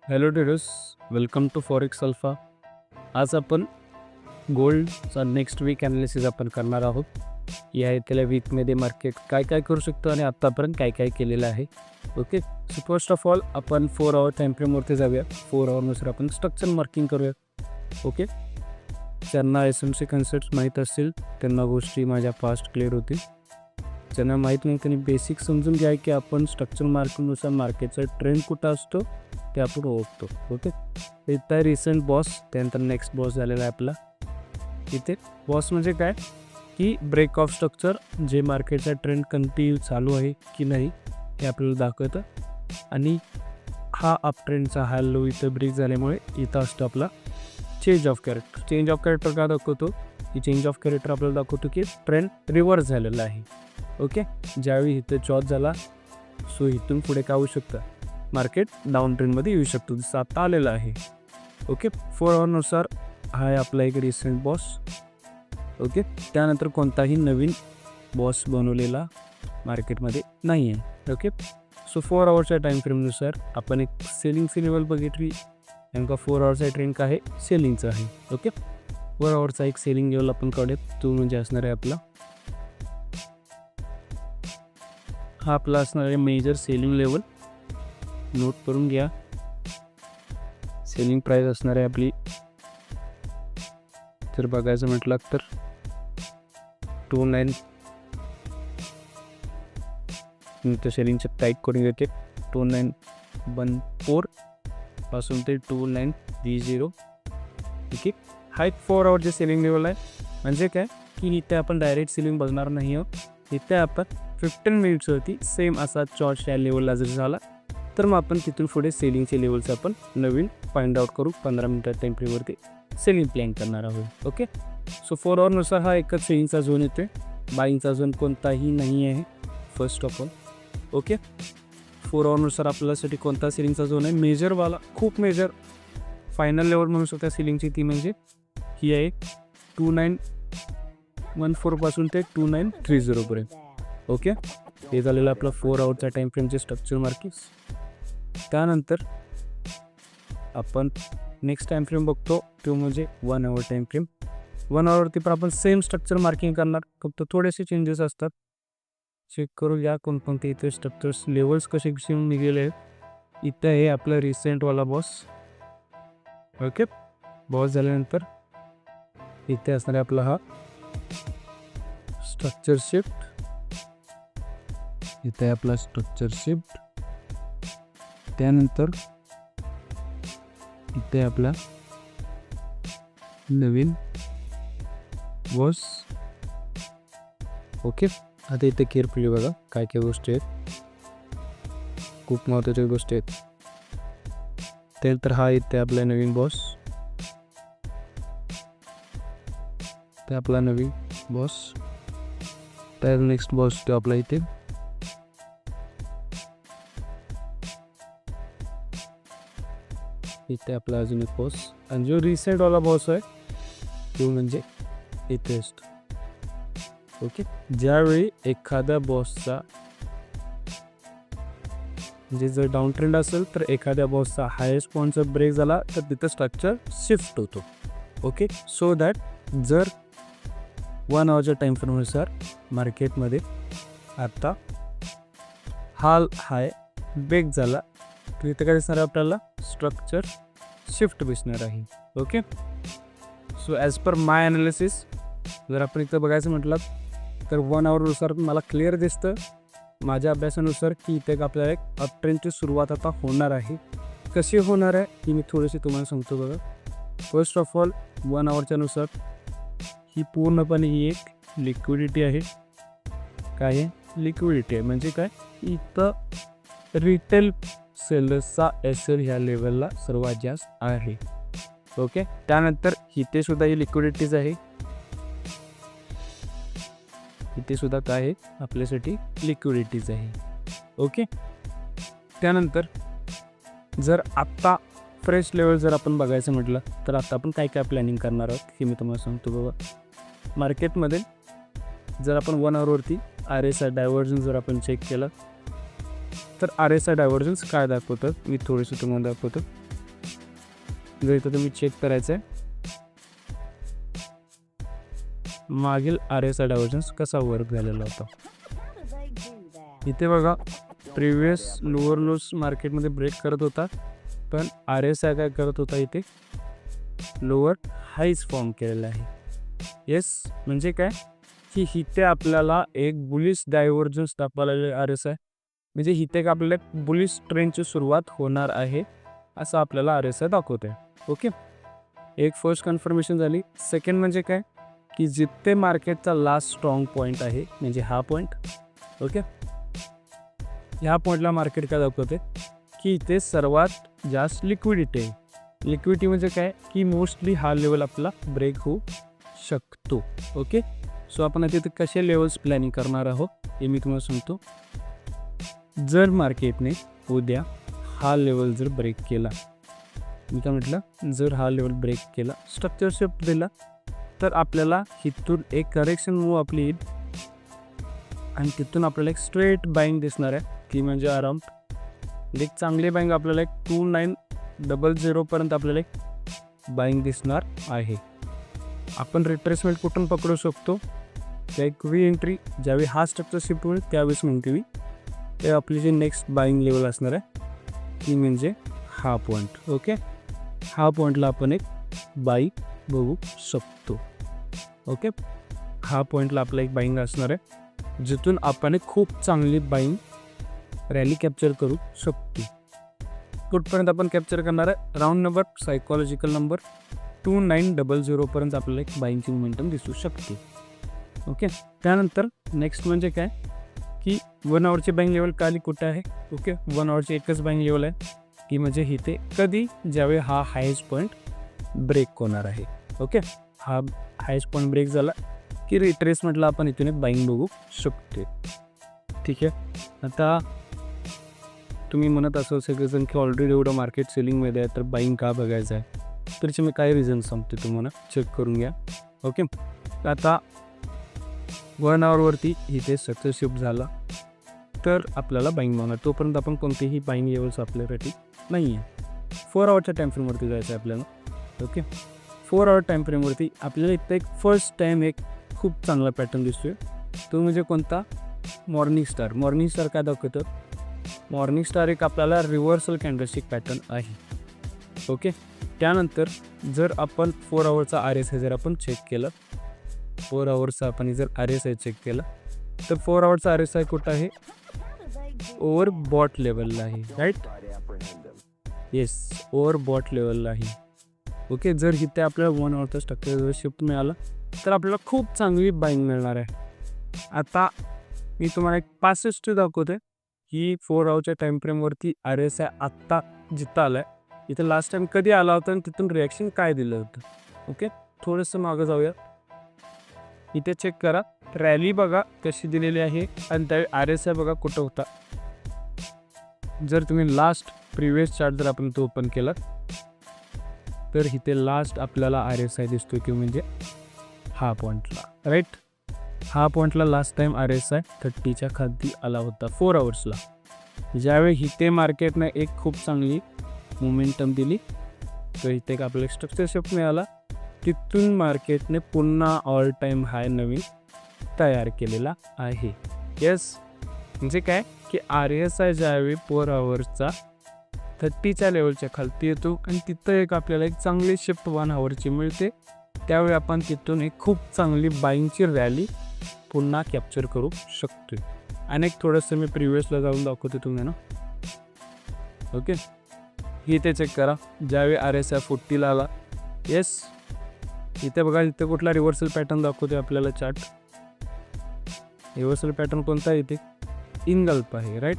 Hello traders, welcome to Forex Alpha. आज आपण गोल्डचा next weak analysis आपण करणार आहोत. या येत्या वीकमध्ये मार्केट काय काय करू शकतो आणि आत्तापर्यंत काय काय केलेलं आहे. Okay, so first of all आपण 4 आवर टाईम फ्रेमवरती जाऊया. 4 आवरनुसार आपण स्ट्रक्चर मार्किंग करूया. ओके, ज्यांना एस-एम-सी कन्सेप्ट माहीत असतील त्यांना गोष्टी माझ्या फास्ट क्लिअर होतील. ज्यांना माहीत नाही त्यांनी बेसिक समजून घ्या की आपण स्ट्रक्चर मार्किंगनुसार मार्केटचा ट्रेंड कुठं असतो ते आपण ओळखतो. ओके, इथं आहे रिसेंट बॉस, त्यानंतर नेक्स्ट बॉस झालेला आहे आपला. इथे बॉस म्हणजे काय की ब्रेक ऑफ स्ट्रक्चर, जे मार्केटचा ट्रेंड कंटिन्यू चालू आहे की नाही हे आपल्याला दाखवतं. आणि हा अप ट्रेंडचा हा लो इथं ब्रेक झाल्यामुळे इथं असतो आपला change of character. Change of character का दाखवतो की चेंज ऑफ कॅरेक्टर आपल्याला दाखवतो की ट्रेंड रिव्हर्स झालेला आहे. ओके, ज्यावेळी इथं चॉथ झाला सो इथून पुढे काय होऊ शकतं, मार्केट डाऊन ट्रेंडमध्ये येऊ शकतो, जसं आता आलेलं आहे. ओके, 4 आवरनुसार हा आहे आपला एक रिसेंट बॉस. ओके, त्यानंतर कोणताही नवीन बॉस बनवलेला मार्केटमध्ये नाही आहे. ओके, सो 4 आवरच्या टाईम फ्रेमनुसार आपण एक सेलिंगची लेवल बघितली. नेमका 4 आवरचा ट्रेंड काय आहे, सेलिंगचा आहे. ओके, 4 आवरचा एक सेलिंग लेवल आपण काढूयात, तो म्हणजे असणार आहे आपला हा आपला असणार आहे मेजर सेलिंग लेवल. नोट करून घ्या. सेलिंग प्राईस असणार आहे आपली, जर बघायचं म्हटलं तर 29 सेलिंगच्या टाईट करून घेते 2914 पासून ते 2930. ठीक आहे, हा एक 4 आवरचे सेलिंग लेवल आहे. म्हणजे काय की इथे आपण डायरेक्ट सेलिंग बघणार नाही आहोत. इथे आपण 15 मिनिट्सवरती सेम असा चॉर्ट या लेवलला जर झाला तर मग आपण तिथून पुढे सेलिंगचे लेवल्स आपण नवीन फाइंड आउट करू. 15 मिनिटात टाईम फ्रेमवरती सेलिंग प्लॅन करणार आहोत. ओके, सो 4 आवरनुसार हा एकच सेलिंगचा झोन येतो आहे, बाईंगचा झोन कोणताही नाही आहे फर्स्ट ऑफ ऑल. ओके, 4 आवरनुसार आपल्यासाठी कोणता सेलिंगचा झोन आहे, मेजरवाला, खूप मेजर फायनल लेवल म्हणू शकता सेलिंगची, ती म्हणजे ही आहे 2914 पासून ते 2930 पर्यंत. ओके, हे झालेलं आपलं 4 आवरचा टाईम फ्रेमचे स्ट्रक्चर मार्किंग्स. त्यानंतर आपण नेक्स्ट टाईम फ्रेम बघतो, तो म्हणजे 1 आवर टाईम फ्रेम. 1 आवरवरती पण आपण सेम स्ट्रक्चर मार्किंग करणार, फक्त थोडेसे चेंजेस असतात. चेक करू या कोणकोणते इथे स्ट्रक्चर्स लेवल्स कसे कसे निघाले आहेत. इथं आहे आपला रिसेंटवाला बॉस. ओके, बॉस झाल्यानंतर इथे असणार आहे आपला हा स्ट्रक्चर शिफ्ट. इथे आपला स्ट्रक्चर शिफ्ट. त्यानंतर इथे आपला नवीन बॉस. ओके, आता इथे केअरफुली बघा काय काय गोष्टी आहेत, खूप महत्त्वाच्या गोष्टी आहेत. त्यानंतर हा इथे आपला नवीन बॉस, ते आपला नवीन बॉस. त्या नेक्स्ट बॉस तो आपला इथे. इथे आपला अजून एक बॉस, आणि जो रिसेंटवाला बॉस आहे तो म्हणजे इथे असतो. ओके, ज्यावेळी एखाद्या बॉसचा म्हणजे जर डाऊन ट्रेंड असेल तर एखाद्या बॉसचा हायेस्ट पॉईंटचा ब्रेक झाला तर तिथं स्ट्रक्चर शिफ्ट होतो. ओके, सो दॅट जर 1 आवरच्या टाईम फ्रेमनुसार मार्केटमध्ये आता हा हाय ब्रेक झाला तर इथं काय दिसणार आहे आपल्याला, स्ट्रक्चर शिफ्ट दिसणार आहे. ओके, सो ॲज पर माय ॲनालिसिस जर आपण इथं बघायचं म्हटलं तर 1 आवरनुसार मला क्लिअर दिसतं माझ्या अभ्यासानुसार की इथे आपल्याला एक अप ट्रेंडची सुरुवात आता होणार आहे. कशी होणार आहे ही मी थोडीशी तुम्हाला सांगतो बघा. फर्स्ट ऑफ ऑल 1 आवरच्या नुसार ही पूर्णपणे ही एक लिक्विडिटी आहे. काय आहे, लिक्विडिटी आहे. म्हणजे काय, इथं रिटेल सेलर्सचा एस-एल ह्या लेवलला सर्वात जास्त आहे. ओके, त्यानंतर इथे सुद्धा ही लिक्विडिटीज आहे. इथे सुद्धा काय आहे आपल्यासाठी, लिक्विडिटीज आहे. ओके, त्यानंतर जर आत्ता फ्रेश लेवल जर आपण बघायचं म्हटलं तर आता आपण काय काय प्लॅनिंग करणार आहोत हे मी तुम्हाला सांगतो बघा. मार्केटमध्ये जर आपण 1 आवरवरती RSI डायव्हर्जन्स जर आपण चेक केलं तर RSI डायव्हर्जन्स काय दाखवतं मी थोडंसं तुम्हाला दाखवतो. जर इथं तुम्ही चेक करायचं आहे मागील RSI डायव्हर्जन्स कसा वर्क झालेला होता. इथे बघा प्रिव्हियस लोअर लोस मार्केटमध्ये ब्रेक करत होता, पण RSI काय करत होता, इथे लोअर हाईज फॉर्म केलेला आहे. येस, म्हणजे काय की इथे आपल्याला एक बुलिश डायव्हर्जन्स दाखवायला RSI, म्हणजे इथे आपल्याला बुलिश ट्रेंडची सुरुवात होणार आहे असं आपल्याला RSI दाखवत आहे. ओके, एक फर्स्ट कन्फर्मेशन झाली. सेकंड म्हणजे काय की जिथे मार्केटचा लास्ट स्ट्रॉंग पॉईंट आहे म्हणजे हा पॉईंट. ओके, ह्या पॉईंटला मार्केट काय दाखवते की इथे सर्वात जास्त लिक्विडिटी आहे. लिक्विडिटी म्हणजे काय की मोस्टली हा लेवल आपला ब्रेक होऊ शकतो. ओके, सो आपण आता इथे कसे लेवल्स प्लॅनिंग करणार आहोत हे मी तुम्हाला सांगतो. जर मार्केटने उद्या हा लेवल जर ब्रेक केला, मी काय म्हटलं, जर हा लेवल ब्रेक केला, स्ट्रक्चर शिफ्ट दिला, तर आपल्याला इथून एक करेक्शन मूव आपली येईल आणि तिथून आपल्याला एक स्ट्रेट बाईंग दिसणार आहे, ती म्हणजे अराउंड एक चांगली बाईंग आपल्याला एक 2900 पर्यंत आपल्याला एक बाईंग दिसणार आहे. आपण रिट्रेसमेंट कुठून पकडू शकतो, त्या एक वी एंट्री ज्यावेळी हा स्ट्रक्चर शिफ्ट होईल त्यावेळेस म्हणते मी, ते आपली जी नेक्स्ट बाईंग लेवल असणार आहे ती म्हणजे हा पॉईंट. ओके, हा पॉईंटला आपण एक बाई बघू शकतो. ओके, हा पॉईंटला आपला एक बाईंग असणार आहे जिथून आपण एक खूप चांगली बाईंग रॅली कॅप्चर करू शकतो. कुठपर्यंत आपण कॅप्चर करणार आहे, राऊंड नंबर सायकोलॉजिकल नंबर 2900 पर्यंत आपल्याला एक बाईंगची मोमेंटम दिसू शकते. ओके, त्यानंतर नेक्स्ट म्हणजे काय की 1 आवरची बाईंग लेवल काली कुठे आहे. ओके, 1 आवरची एकच बाईंग लेवल आहे की म्हणजे इथे कधी ज्यावेळी हा हायस्ट पॉईंट ब्रेक होणार आहे. ओके, हा हायस्ट पॉईंट ब्रेक झाला की रिट्रेसमेंटला आपण इथून एक बाईंग बघू शकतो. ठीक आहे, आता तुम्ही म्हणत असाल सगळेजण की ऑलरेडी एवढं मार्केट सेलिंगमध्ये आहे तर बाईंग का बघायचं आहे, तरीचे मी काय रिझन सांगते तुम्हाला, चेक करून घ्या. ओके, आता 1 आवरवरती इथे सक्सेस शिफ्ट झाला तर आपल्याला बाईंग होणार, तोपर्यंत आपण कोणतेही बाईंग लेवल्स आपल्यासाठी नाही आहे. 4 आवरच्या टाईम फ्रेमवरती जायचं आहे आपल्याला. ओके, 4 आवर टाईम फ्रेमवरती आपल्याला इथं एक फर्स्ट टाईम एक खूप चांगला पॅटर्न दिसतोय, तो म्हणजे कोणता, मॉर्निंग स्टार. मॉर्निंग स्टार काय दाखवतं, मॉर्निंग स्टार एक आपल्याला रिव्हर्सल कॅन्डलस्टिक पॅटर्न आहे. ओके, त्यानंतर जर आपण 4 आवरचा RSI जर आपण चेक केलं, 4 आवरचा आपण जर RSI चेक केला तर 4 आवरचा RSI कुठं आहे, ओव्हर बॉट लेवलला आहे. राईट, येस, ओव्हर बॉट लेवलला आहे. ओके, जर इथे आपल्याला 1 आवरचा स्ट्रक्चर शिफ्ट मिळाला तर आपल्याला खूप चांगली बाईंग मिळणार आहे. आता मी तुम्हाला एक 65 दाखवते की 4 आवरच्या टाईम फ्रेमवरती RSI आत्ता जिथं आला आहे, इथं लास्ट टाईम कधी आला होता आणि तिथून रिॲक्शन काय दिलं होतं. ओके, थोडंसं मागं जाऊया, इथे चेक करा, रॅली बघा कशी दिलेली आहे आणि त्यावेळी RSI बघा कुठं होता. जर तुम्ही लास्ट प्रिव्हियस चार्ट जर आपण तो ओपन केला तर इथे लास्ट आपल्याला RSI दिसतो की म्हणजे हा पॉईंटला. राईट, हा पॉईंटला लास्ट टाईम RSI 30च्या खाली आला होता 4 आवर्सला. ज्यावेळी इथे मार्केटने एक खूप चांगली मोमेंटम दिली तर इथे एक आपल्याला स्ट्रक्चर शिफ्ट मिळाला, तिथून मार्केटने पुन्हा ऑल टाईम हाय नवीन तयार केलेला आहे. येस, म्हणजे काय की RSI ज्यावेळी 4 आवर्सचा 30च्या लेवलच्या खालती येतो आणि तिथं एक आपल्याला एक चांगली शिफ्ट 1 आवरची मिळते, त्यावेळी आपण तिथून एक खूप चांगली बाईंगची रॅली पुन्हा कॅप्चर करू शकतो. आणि एक थोडंसं मी प्रिव्हियसला जाऊन दाखवते तुम्हाला. ओके, इथे चेक करा, ज्यावेळी RSI 40ला आला, येस, इथे बघा इथे कुठला रिव्हर्सल पॅटर्न दाखवते आपल्याला चार्ट. रिव्हर्सल पॅटर्न कोणता आहे, इथे इंगल्प आहे. राईट,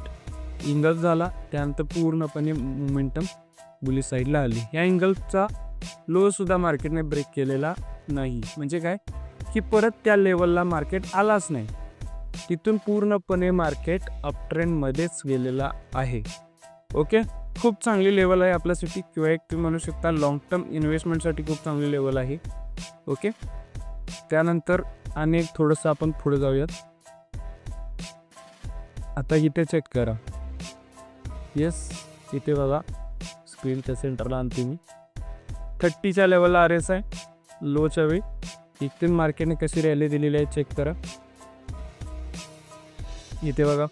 इंगल्प झाला त्यानंतर पूर्णपणे मोमेंटम बुलिश साईडला आली. या इंगल्पचा लो सुद्धा मार्केटने ब्रेक केलेला नाही, म्हणजे काय की परत त्या लेवलला मार्केट आलाच नाही, तिथून पूर्णपणे मार्केट अपट्रेंडमध्येच गेलेला आहे. ओके, खूप चांगली लेवल आहे आपल्यासाठी, किंवा एक तुम्ही म्हणू शकता लॉंग टर्म इन्व्हेस्टमेंटसाठी खूप चांगली लेवल आहे. ओके, त्यानंतर आणि एक थोडंसं आपण पुढे जाऊयात. आता इथे चेक करा, येस, इथे बघा स्क्रीनच्या सेंटरला आणते मी. 30च्या लेवलला आर एस आहे लोच्या वेळी. इथून मार्केटने कशी रॅली दिलेली आहे चेक करा. इथे बघा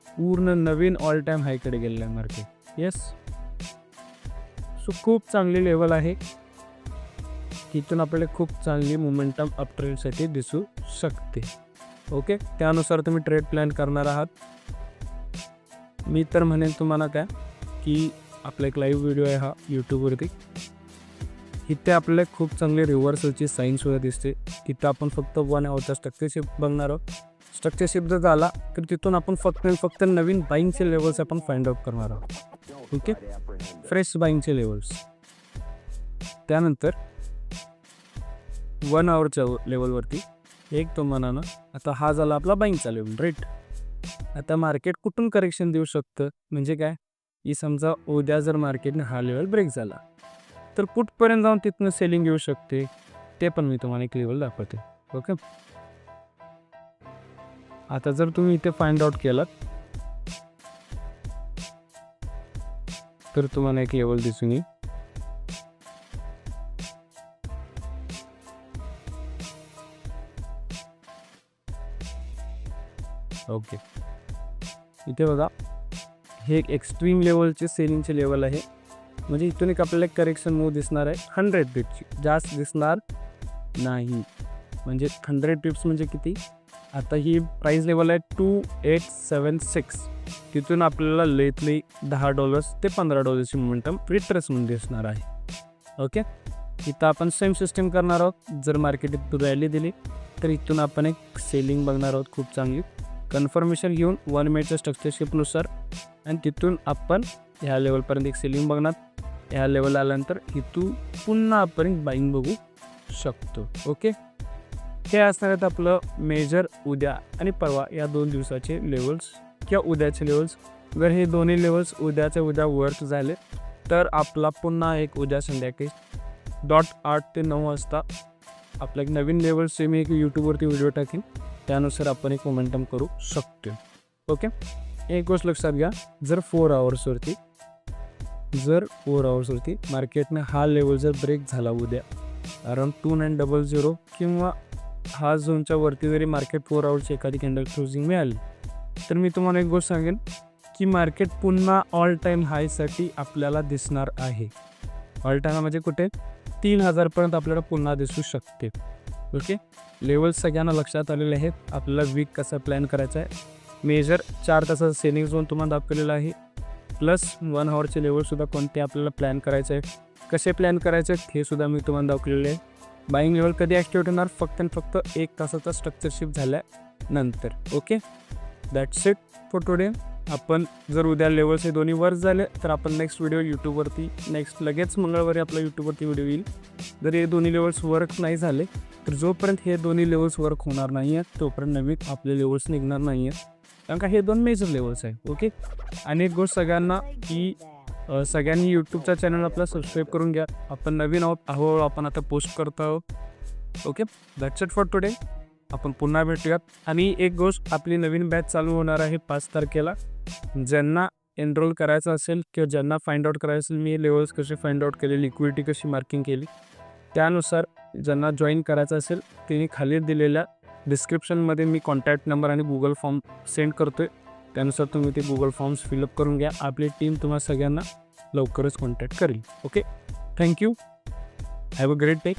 पूर्ण नवीन ऑल टाईम हायकडे गेलेलं आहे मार्केट. येस, सो खूप चांगली लेवल आहे. इथून आपल्याला खूप चांगली मोमेंटम अप ट्रेंडसाठी दिसू शकते. ओके, त्यानुसार तुम्ही ट्रेड प्लॅन करणार आहात. मी तर म्हणेन तुम्हाला काय की आपला एक लाईव्ह व्हिडिओ आहे हा यूट्यूबवरती. इथे आपल्याला खूप चांगले रिव्हर्सलची साईनसुद्धा दिसते. तिथं आपण फक्त 1 आवरचा स्ट्रक्चरशिप बघणार आहोत. स्ट्रक्चरशिप जर झाला तर तिथून आपण फक्त नवीन बाईंगचे लेवल्स आपण फाइंड आउट करणार आहोत. ओके, फ्रेश बाईंगचे लेवल्स. त्यानंतर 1 आवरच्या लेवलवरती एक तो मनानं आता हा झाला आपला बाईंगचा लेवल, राईट. आता मार्केट कुठून करेक्शन देऊ शकतं म्हणजे काय की समजा उद्या जर मार्केटने हा लेवल ब्रेक झाला तर पुटपर्यंत जाऊन तिथनं सेलिंग येऊ शकते. ते पण मी तुम्हाला एक लेवल दाखवते. ओके, आता जर तुम्ही इथे फाइंड आउट केलात तर तुम्हाला एक लेवल दिसून येईल. ओके, इथे बघा हे एक एक्स्ट्रीम लेवलचे सेलिंगचे लेवल आहे. म्हणजे इथून एक आपल्याला एक करेक्शन मूव दिसणार आहे 100 पिप्सची, जास्त दिसणार नाही. म्हणजे 100 पिप्स म्हणजे किती, आता ही प्राईस लेवल आहे $2876. तिथून आपल्याला लेटली $10 ते $15ची मोमेंटम रिट्रेसमेंट दिसणार आहे. ओके, इथं आपण सेम सिस्टम करणार आहोत. जर मार्केट इथून रॅली दिली तर इथून आपण एक सेलिंग बघणार आहोत खूप चांगली. कन्फर्मेशन घेऊन 1 मिनिटच्या स्ट्रक्चरशिपनुसार आणि तिथून आपण ह्या लेवलपर्यंत एक सेलिंग बघणार. ह्या लेवल आल्यानंतर इथून पुन्हा आपण एक बाईंग बघू शकतो. ओके, हे असणार आहेत आपलं मेजर उद्या आणि परवा या 2 दिवसाचे लेवल्स किंवा उद्याचे लेवल्स. जर हे दोन्ही लेवल्स उद्याच्या उद्या वर्थ झाले तर आपला पुन्हा एक उद्या संध्याकाळी 8 ते 9 वाजता आपला एक नवीन लेवल्सचे मी एक यूट्यूबवरती व्हिडिओ टाकेन. त्यानुसार आपण एक मोमेंटम करू शकतो. ओके, एक गोष्ट लक्षात घ्या, जर 4 आवर्सवरती मार्केटने हा लेवल जर ब्रेक झाला उद्या अराउंड 2900 किंवा हा झोनच्या वरती जरी मार्केट 4 आवर्सची एखादी कॅन्डल क्लोजिंग मिळाली तर मी तुम्हाला एक गोष्ट सांगेन की मार्केट पुन्हा ऑल टाईम हायसाठी आपल्याला दिसणार आहे. ऑल टाईम म्हणजे कुठे 3000पर्यंत आपल्याला पुन्हा दिसू शकते. ओके, लेवल्स सगळ्यांना लक्षात आलेले आहेत. आपल्याला वीक कसा प्लॅन करायचा आहे. मेजर 4 तासाचा सेलिंग झोन तुम्हाला दाखवलेला आहे. प्लस 1 आवरचे लेवलसुद्धा कोणते आपल्याला प्लॅन करायचं आहे, कसे प्लॅन करायचे आहेत हे सुद्धा मी तुम्हाला दाखवलेले आहे. बाईंग लेवल कधी ॲक्टिवेट होणार, फक्त आणि फक्त 1 तासाचा स्ट्रक्चरशिप झाल्यानंतर. Okay, that's it for today. आपण जर उद्या लेवल्स हे दोन्ही वर्क झाले तर आपण नेक्स्ट व्हिडिओ यूट्यूबवरती लगेच मंगळवारी आपला यूट्यूबवरती व्हिडिओ येईल. जर हे दोन्ही लेवल्स वर्क नाही झाले तर जोपर्यंत हे दोन्ही लेवल्स वर्क होणार नाही आहेत तोपर्यंत नवीन आपले लेवल्स निघणार नाही आहेत, कारण का हे 2 मेजर लेवल्स आहे. ओके, आणि एक गोष्ट सगळ्यांना की सगळ्यांनी यूट्यूबचा चॅनल आपला सबस्क्राईब करून घ्या. आपण नवीन आहोत, हळूहळू आपण आता पोस्ट करतो आहोत. Okay, that's it for today. आपण पुन्हा भेटूयात. आणि एक गोष्ट, आपली नवीन बॅच चालू होणार आहे 5 तारखेला. ज्यांना एनरोल करायचं असेल किंवा ज्यांना फाइंड आउट करायचं असेल मी लेवल्स कसे फाइंड आउट केले, लिक्विडिटी कशी मार्किंग केली, त्यानुसार ज्यांना जॉईन करायचं असेल त्यांनी खाली दिलेल्या डिस्क्रिप्शनमध्ये मी कॉन्टॅक्ट नंबर आणि गुगल फॉर्म सेंड करतो आहे. त्यानुसार तुम्ही ते गुगल फॉर्म्स फिलअप करून घ्या. आपली टीम तुम्हाला सगळ्यांना लवकरच कॉन्टॅक्ट करेल. Okay, thank you. Have a great day.